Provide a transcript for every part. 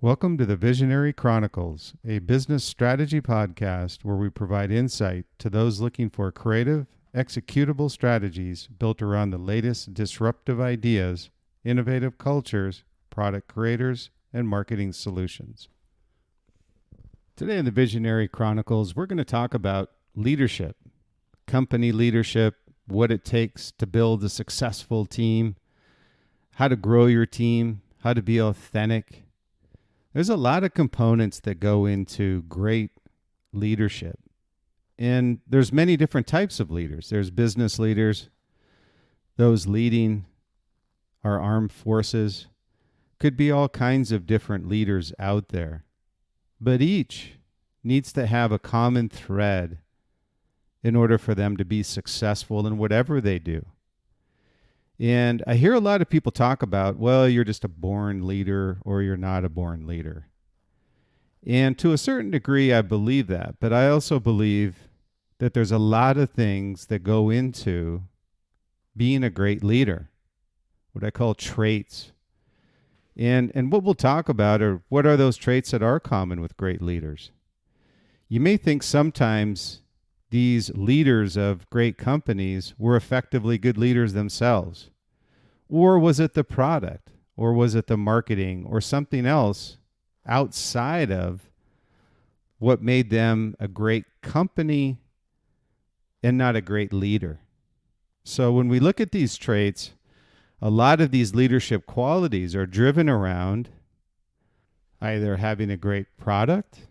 Welcome to the Visionary Chronicles, a business strategy podcast where we provide insight to those looking for creative, executable strategies built around the latest disruptive ideas, innovative cultures, product creators, and marketing solutions. Today in the Visionary Chronicles, we're going to talk about leadership, company leadership, what it takes to build a successful team, how to grow your team, how to be authentic. There's a lot of components that go into great leadership. And there's many different types of leaders. There's business leaders, those leading our armed forces. Could be all kinds of different leaders out there. But each needs to have a common thread in order for them to be successful in whatever they do. And I hear a lot of people talk about, well, you're just a born leader or you're not a born leader. And to a certain degree, I believe that. But I also believe that there's a lot of things that go into being a great leader, what I call traits. And what we'll talk about are what are those traits that are common with great leaders. You may think sometimes these leaders of great companies were effectively good leaders themselves. Or was it the product? Or was it the marketing? Or something else outside of what made them a great company and not a great leader? So when we look at these traits, a lot of these leadership qualities are driven around either having a great product,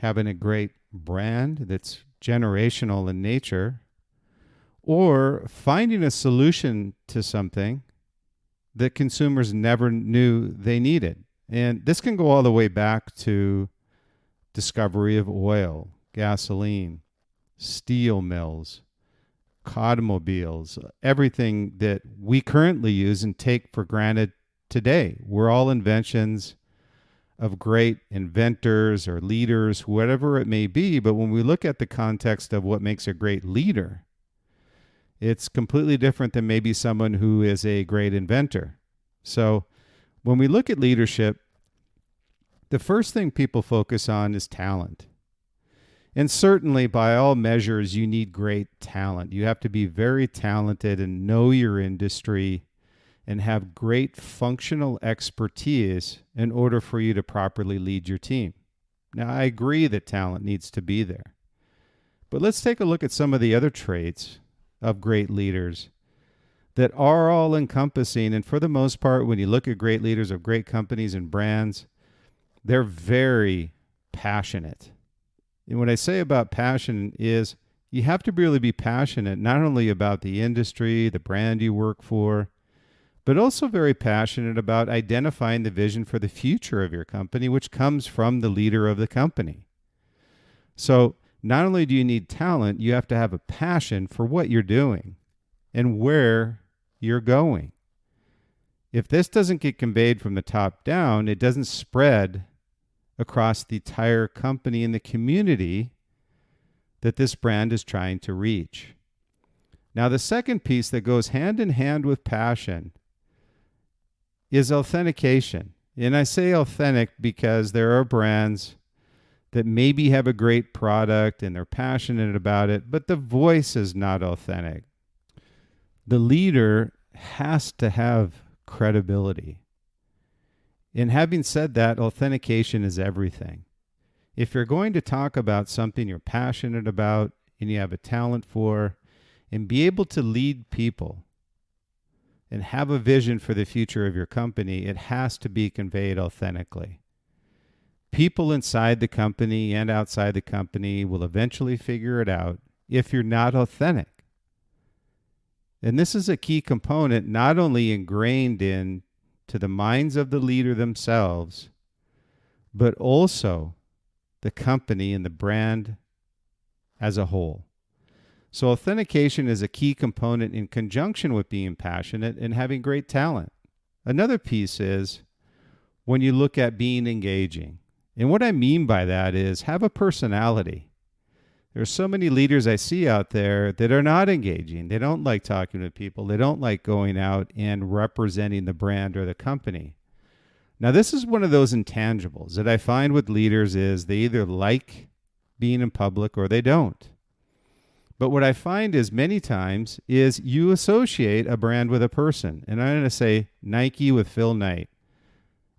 having a great brand that's generational in nature, or finding a solution to something that consumers never knew they needed. And this can go all the way back to discovery of oil, gasoline, steel mills, automobiles, everything that we currently use and take for granted today. We're all inventions of great inventors or leaders, whatever it may be. But when we look at the context of what makes a great leader, it's completely different than maybe someone who is a great inventor. So when we look at leadership, the first thing people focus on is talent. And certainly by all measures, you need great talent. You have to be very talented and know your industry and have great functional expertise in order for you to properly lead your team. Now, I agree that talent needs to be there. But let's take a look at some of the other traits of great leaders that are all encompassing. And for the most part, when you look at great leaders of great companies and brands, they're very passionate. And what I say about passion is you have to really be passionate not only about the industry, the brand you work for, but also very passionate about identifying the vision for the future of your company, which comes from the leader of the company. So not only do you need talent, you have to have a passion for what you're doing and where you're going. If this doesn't get conveyed from the top down, it doesn't spread across the entire company and the community that this brand is trying to reach. Now, the second piece that goes hand in hand with passion is authentication. And I say authentic because there are brands that maybe have a great product and they're passionate about it, but the voice is not authentic. The leader has to have credibility. And having said that, authentication is everything. If you're going to talk about something you're passionate about and you have a talent for, and be able to lead people and have a vision for the future of your company, it has to be conveyed authentically. People inside the company and outside the company will eventually figure it out if you're not authentic. And this is a key component, not only ingrained into the minds of the leader themselves, but also the company and the brand as a whole. So authentication is a key component in conjunction with being passionate and having great talent. Another piece is when you look at being engaging. And what I mean by that is have a personality. There's so many leaders I see out there that are not engaging. They don't like talking to people. They don't like going out and representing the brand or the company. Now, this is one of those intangibles that I find with leaders is they either like being in public or they don't. But what I find is many times is you associate a brand with a person. And I'm going to say Nike with Phil Knight,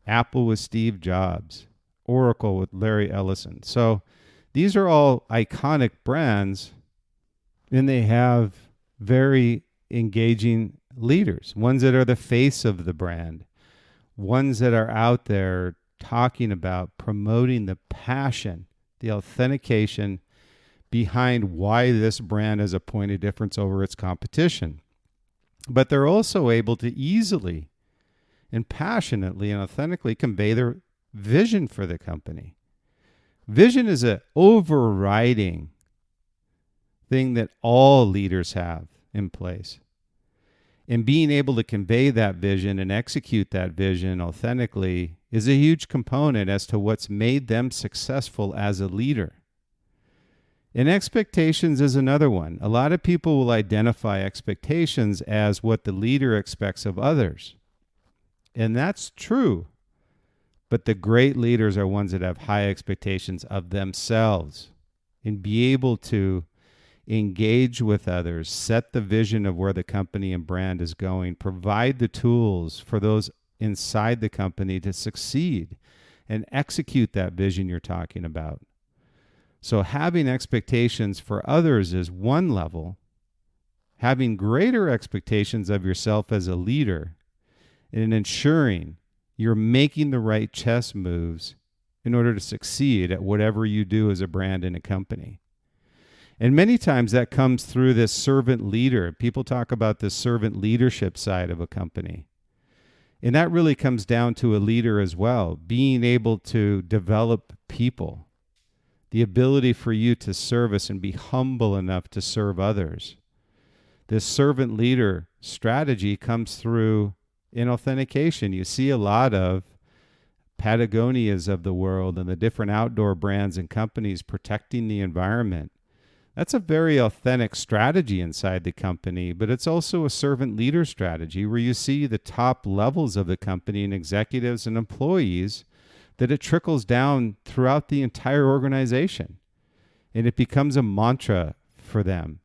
Apple with Steve Jobs, Oracle with Larry Ellison. So these are all iconic brands, and they have very engaging leaders, ones that are the face of the brand, ones that are out there talking about promoting the passion, the authentication behind why this brand is a point of difference over its competition. But they're also able to easily and passionately and authentically convey their vision for the company. Vision is an overriding thing that all leaders have in place. And being able to convey that vision and execute that vision authentically is a huge component as to what's made them successful as a leader. And expectations is another one. A lot of people will identify expectations as what the leader expects of others. And that's true. But the great leaders are ones that have high expectations of themselves and be able to engage with others, set the vision of where the company and brand is going, provide the tools for those inside the company to succeed and execute that vision you're talking about. So having expectations for others is one level. Having greater expectations of yourself as a leader and ensuring you're making the right chess moves in order to succeed at whatever you do as a brand and a company. And many times that comes through this servant leader. People talk about the servant leadership side of a company. And that really comes down to a leader as well, being able to develop people, the ability for you to service and be humble enough to serve others. This servant leader strategy comes through in authentication. You see a lot of Patagonias of the world and the different outdoor brands and companies protecting the environment. That's a very authentic strategy inside the company, but it's also a servant leader strategy where you see the top levels of the company and executives and employees that it trickles down throughout the entire organization. And it becomes a mantra for them.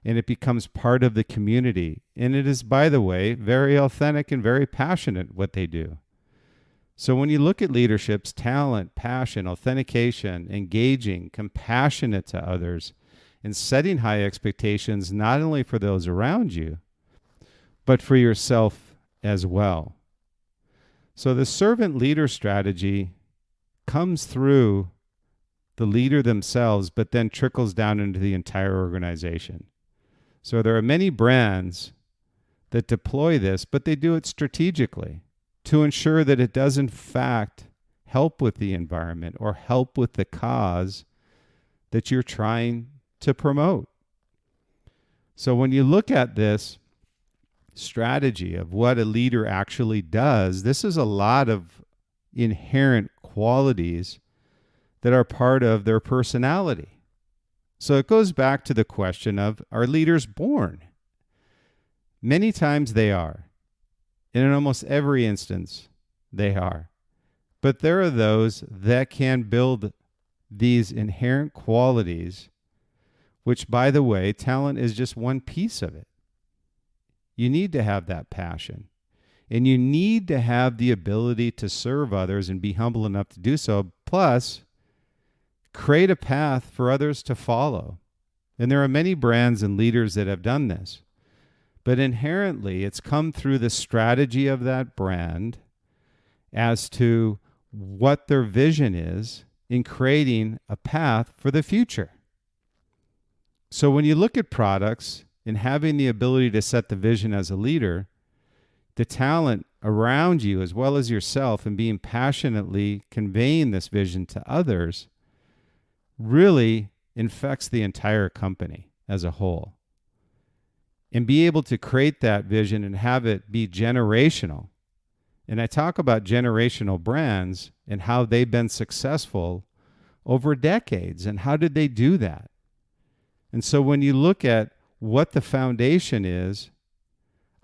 And it becomes part of the community. And it is, by the way, very authentic and very passionate what they do. So when you look at leadership's talent, passion, authentication, engaging, compassionate to others, and setting high expectations not only for those around you, but for yourself as well. So the servant leader strategy comes through the leader themselves, but then trickles down into the entire organization. So there are many brands that deploy this, but they do it strategically to ensure that it does in fact help with the environment or help with the cause that you're trying to promote. So when you look at this strategy of what a leader actually does, this is a lot of inherent qualities that are part of their personality. So it goes back to the question of, are leaders born? Many times they are. And in almost every instance, they are. But there are those that can build these inherent qualities, which, by the way, talent is just one piece of it. You need to have that passion. And you need to have the ability to serve others and be humble enough to do so. Plus, create a path for others to follow. And there are many brands and leaders that have done this. But inherently, it's come through the strategy of that brand as to what their vision is in creating a path for the future. So when you look at products and having the ability to set the vision as a leader, the talent around you as well as yourself and being passionately conveying this vision to others really infects the entire company as a whole. And be able to create that vision and have it be generational. And I talk about generational brands and how they've been successful over decades and how did they do that? And so when you look at what the foundation is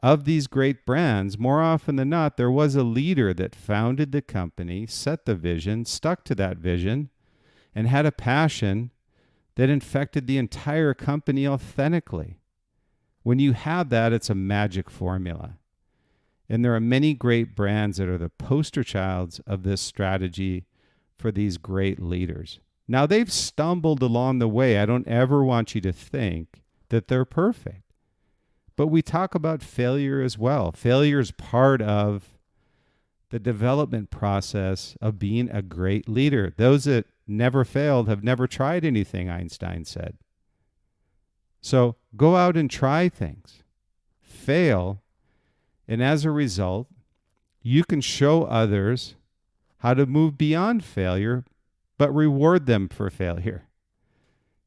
Of these great brands, more often than not, there was a leader that founded the company, set the vision, stuck to that vision, and had a passion that infected the entire company authentically. When you have that, it's a magic formula. And there are many great brands that are the poster childs of this strategy for these great leaders. Now, they've stumbled along the way. I don't ever want you to think that they're perfect. But we talk about failure as well. Failure is part of the development process of being a great leader. Those that never failed have never tried anything, Einstein said. So go out and try things. Fail. And as a result, you can show others how to move beyond failure, but reward them for failure.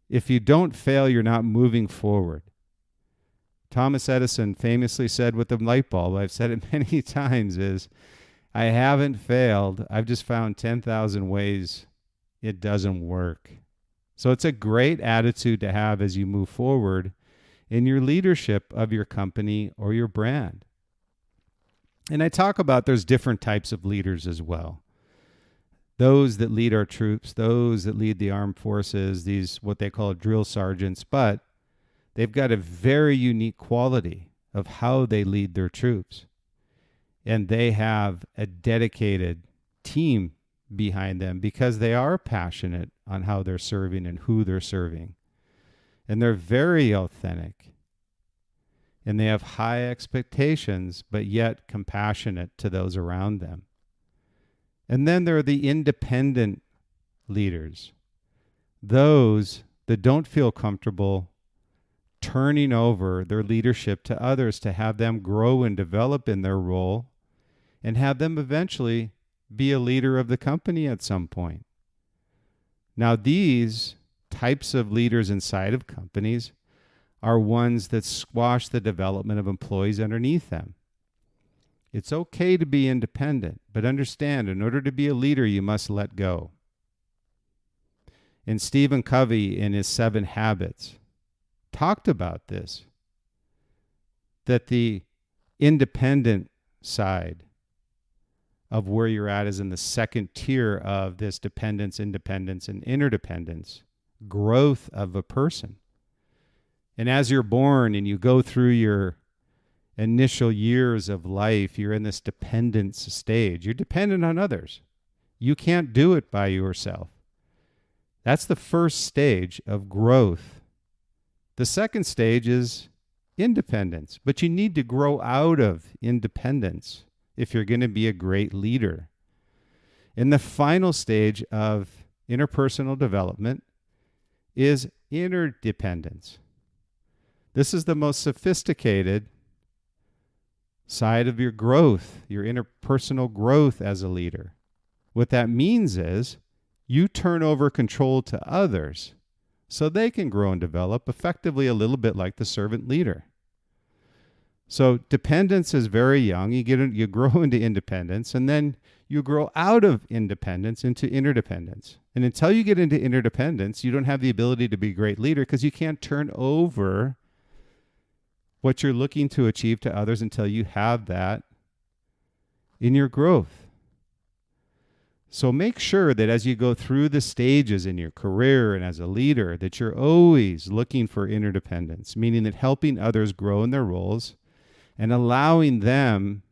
If you don't fail, you're not moving forward. Thomas Edison famously said with the light bulb, I've said it many times, is I haven't failed. I've just found 10,000 ways it doesn't work. So it's a great attitude to have as you move forward in your leadership of your company or your brand. And I talk about there's different types of leaders as well. Those that lead our troops, those that lead the armed forces, these what they call drill sergeants, but they've got a very unique quality of how they lead their troops. And they have a dedicated team behind them because they are passionate on how they're serving and who they're serving. And they're very authentic. And they have high expectations, but yet compassionate to those around them. And then there are the independent leaders, those that don't feel comfortable turning over their leadership to others to have them grow and develop in their role and have them eventually be a leader of the company at some point. Now, these types of leaders inside of companies are ones that squash the development of employees underneath them. It's okay to be independent, but understand, in order to be a leader, you must let go. And Stephen Covey, in his 7 Habits, talked about this, that the independent side of where you're at is in the second tier of this dependence, independence, and interdependence, growth of a person. And as you're born and you go through your initial years of life, you're in this dependence stage. You're dependent on others. You can't do it by yourself. That's the first stage of growth. The second stage is independence, but you need to grow out of independence if you're going to be a great leader. And the final stage of interpersonal development is interdependence. This is the most sophisticated side of your growth, your interpersonal growth as a leader. What that means is you turn over control to others so they can grow and develop, effectively a little bit like the servant leader. So dependence is very young. You grow into independence, and then you grow out of independence into interdependence. And until you get into interdependence, you don't have the ability to be a great leader because you can't turn over what you're looking to achieve to others until you have that in your growth. So make sure that as you go through the stages in your career and as a leader, that you're always looking for interdependence, meaning that helping others grow in their roles and allowing them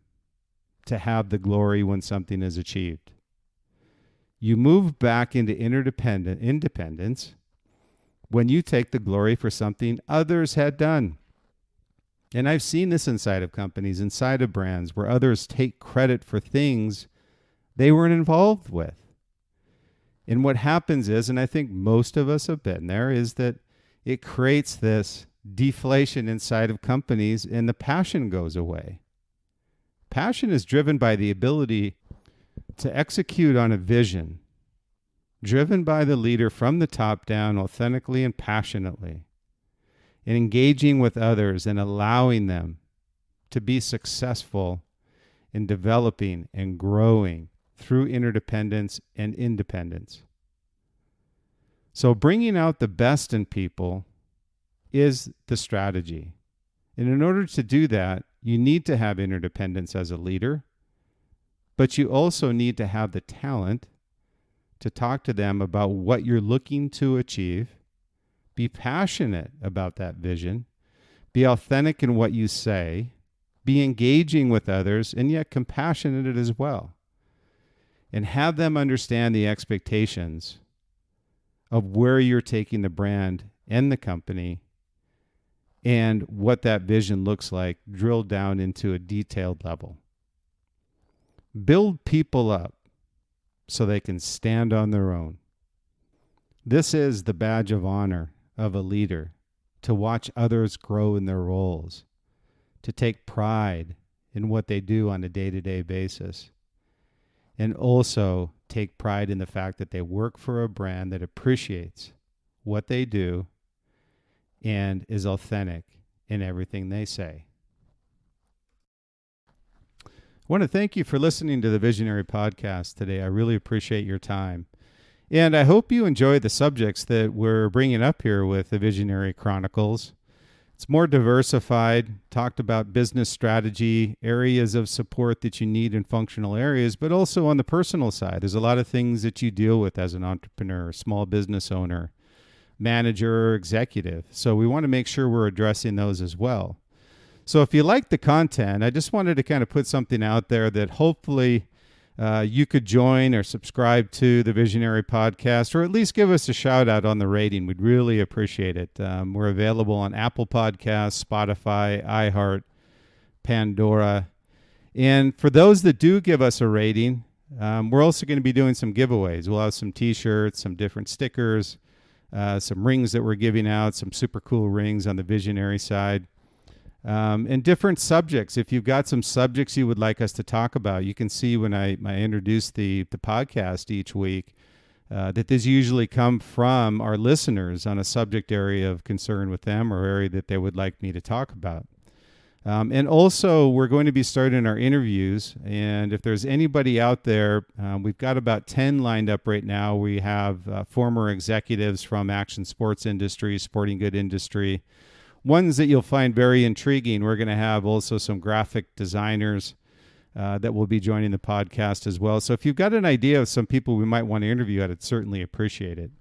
to have the glory when something is achieved. You move back into independence when you take the glory for something others had done. And I've seen this inside of companies, inside of brands, where others take credit for things they weren't involved with. And what happens is, and I think most of us have been there, is that it creates this deflation inside of companies and the passion goes away. Passion is driven by the ability to execute on a vision, driven by the leader from the top down, authentically and passionately, and engaging with others and allowing them to be successful in developing and growing through interdependence and independence. So bringing out the best in people is the strategy. And in order to do that, you need to have interdependence as a leader, but you also need to have the talent to talk to them about what you're looking to achieve, be passionate about that vision, be authentic in what you say, be engaging with others, and yet compassionate as well. And have them understand the expectations of where you're taking the brand and the company and what that vision looks like, drilled down into a detailed level. Build people up so they can stand on their own. This is the badge of honor of a leader, to watch others grow in their roles, to take pride in what they do on a day-to-day basis, and also take pride in the fact that they work for a brand that appreciates what they do and is authentic in everything they say. I want to thank you for listening to the Visionary Podcast today. I really appreciate your time. And I hope you enjoy the subjects that we're bringing up here with the Visionary Chronicles. It's more diversified, talked about business strategy, areas of support that you need in functional areas, but also on the personal side. There's a lot of things that you deal with as an entrepreneur, small business owner, manager, or executive. So we want to make sure we're addressing those as well. So if you like the content, I just wanted to kind of put something out there that hopefully you could join or subscribe to the Visionary Podcast, or at least give us a shout out on the rating. We'd really appreciate it. We're available on Apple Podcasts, Spotify, iHeart, Pandora. And for those that do give us a rating, we're also going to be doing some giveaways. We'll have some t-shirts, some different stickers, some rings that we're giving out, some super cool rings on the Visionary side. And different subjects. If you've got some subjects you would like us to talk about, you can see when I introduce the podcast each week that these usually come from our listeners on a subject area of concern with them or area that they would like me to talk about. And also, we're going to be starting our interviews. And if there's anybody out there, we've got about 10 lined up right now. We have former executives from action sports industry, sporting good industry, ones that you'll find very intriguing. We're going to have also some graphic designers that will be joining the podcast as well. So if you've got an idea of some people we might want to interview, I'd certainly appreciate it.